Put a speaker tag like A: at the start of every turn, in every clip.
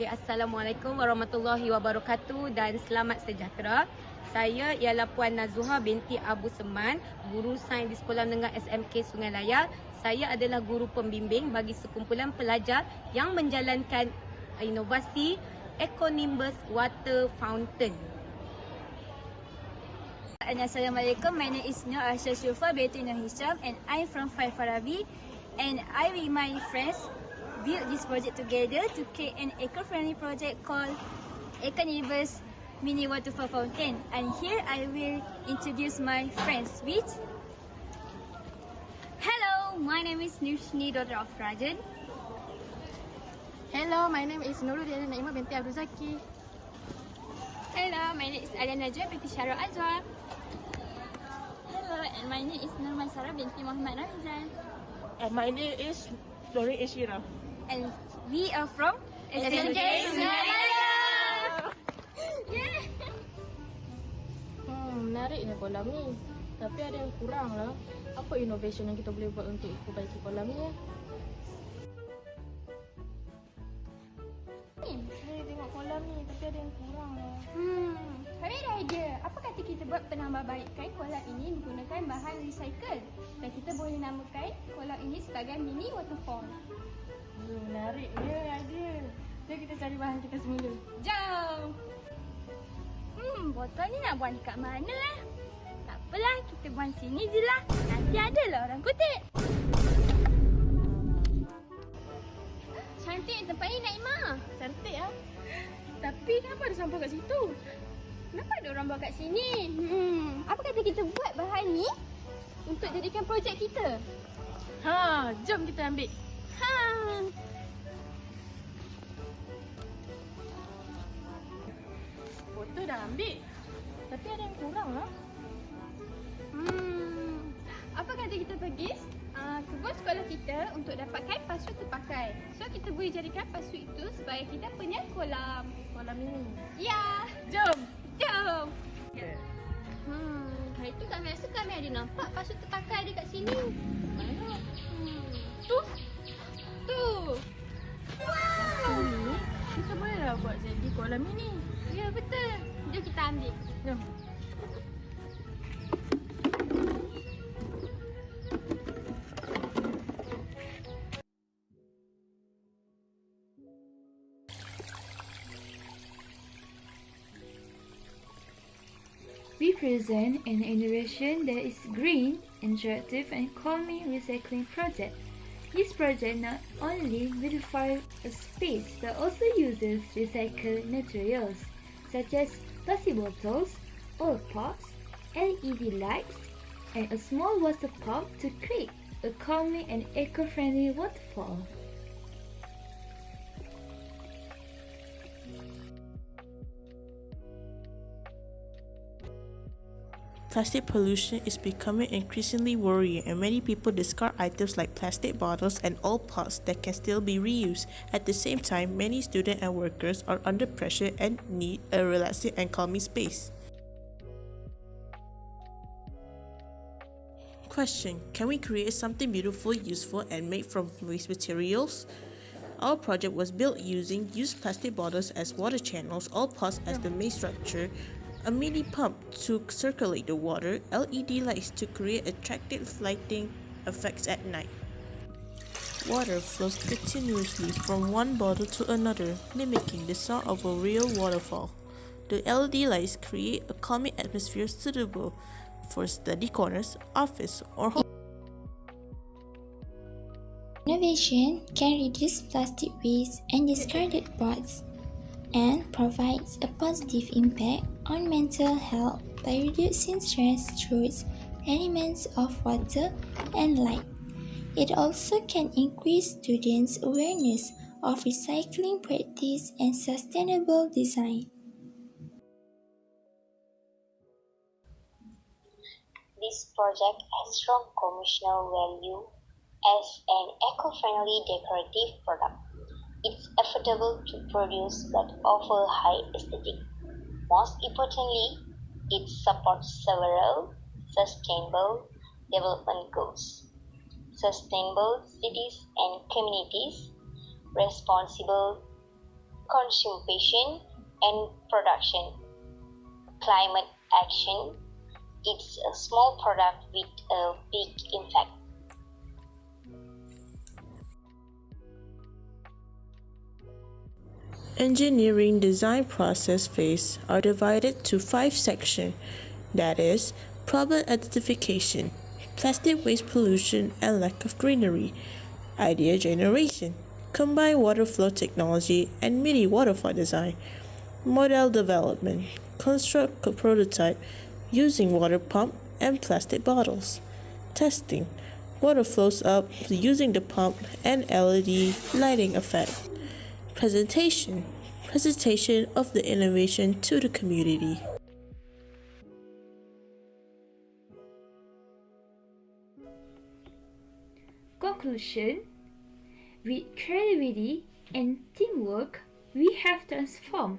A: Okay, Assalamualaikum warahmatullahi wabarakatuh dan selamat sejahtera. Saya ialah Puan Nazuha binti Abu Seman, guru sains di Sekolah Menengah SMK Sungai Layar. Saya adalah guru pembimbing bagi sekumpulan pelajar yang menjalankan inovasi Econimbus Water Fountain.
B: Assalamualaikum, my name is Nur Arsha Shufa binti Nur Hisham and I'm from Farabi, and I with my friends build this project together to create an eco-friendly project called Econimbus Mini Waterfall Fountain. And here I will introduce my friends with... Hello, my name is Nushni, daughter of Rajan.
C: Hello, my name is Nurul Naima binti Abdul Zaki.
B: Hello, my name is Alian Najwa binti Syarul Azwar. Hello, and my name is Nurman Sarah binti Muhammad Ramzan.
D: And my name is Dori Ishira.
B: And we are from SMK Sungai Layar.
C: Menariknya kolam ni. Tapi ada yang kurang lah. Apa innovation yang kita boleh buat untuk perbaiki kolam ni? Saya tengok kolam ni tapi ada yang kurang lah.
B: Kami ada idea. Apa kata kita buat penambahbaikan kolam ini menggunakan bahan recycle dan kita boleh namakan kolam ini sebagai mini waterfall.
C: Menarik dia idea. Jom kita cari bahan kita semula.
B: Jom! Botol ni nak buang dekat mana lah? Tak apalah, kita buang sini je lah. Nanti adalah orang kutip. Cantik tempat ni, Naimah.
C: Cantik lah. Tapi kenapa ada sampah kat situ?
B: Kenapa ada orang buat kat sini? Apa kata kita buat bahan ni untuk jadikan projek kita?
C: Jom kita ambil. Foto dah ambil. Tapi ada yang kurang lah.
B: Apa kata kita pergi kebun sekolah kita untuk dapatkan pasu terpakai. So kita boleh jadikan pasu itu sebagai kita punya kolam.
C: Kolam ini.
B: Ya.
C: Jom.
B: Hari tu kami rasa kami ada nampak pasu terpakai dekat sini.
C: Mana?
B: Tu.
C: Ini kita bolehlah buat jadi kolam ini.
B: Ya, betul. Jom kita ambil.
C: Jom.
E: We present an innovation that is green, interactive and calming recycling project. This project not only beautifies a space but also uses recycled materials such as plastic bottles, old pots, LED lights and a small water pump to create a calming and eco-friendly waterfall.
D: Plastic pollution is becoming increasingly worrying, and many people discard items like plastic bottles and old pots that can still be reused. At the same time, many students and workers are under pressure and need a relaxing and calming space. Question: can we create something beautiful, useful, and made from waste materials? Our project was built using used plastic bottles as water channels, old pots as the main structure, a mini pump to circulate the water, LED lights to create attractive lighting effects at night. Water flows continuously from one bottle to another, mimicking the sound of a real waterfall. The LED lights create a calming atmosphere suitable for study corners, office, or home.
F: Innovation can reduce plastic waste and discarded pots and provides a positive impact on mental health by reducing stress through elements of water and light. It also can increase students' awareness of recycling practice and sustainable design.
G: This project has strong commercial value as an eco-friendly decorative product. It's affordable to produce but offer high aesthetic. Most importantly, it supports several sustainable development goals. Sustainable cities and communities, responsible consumption and production. Climate action. It's a small product with a big impact.
D: Engineering design process phase are divided to 5 sections, that is, problem identification, plastic waste pollution and lack of greenery, idea generation, combined water flow technology and mini waterfall design, model development, construct a prototype using water pump and plastic bottles, testing, water flows up using the pump and LED lighting effect. Presentation of the innovation to the community.
E: Conclusion: with creativity and teamwork, we have transformed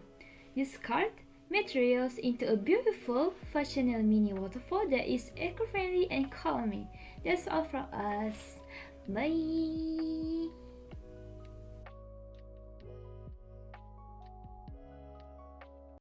E: discard materials into a beautiful, functional mini waterfall that is eco-friendly and calming. That's all from us. Bye!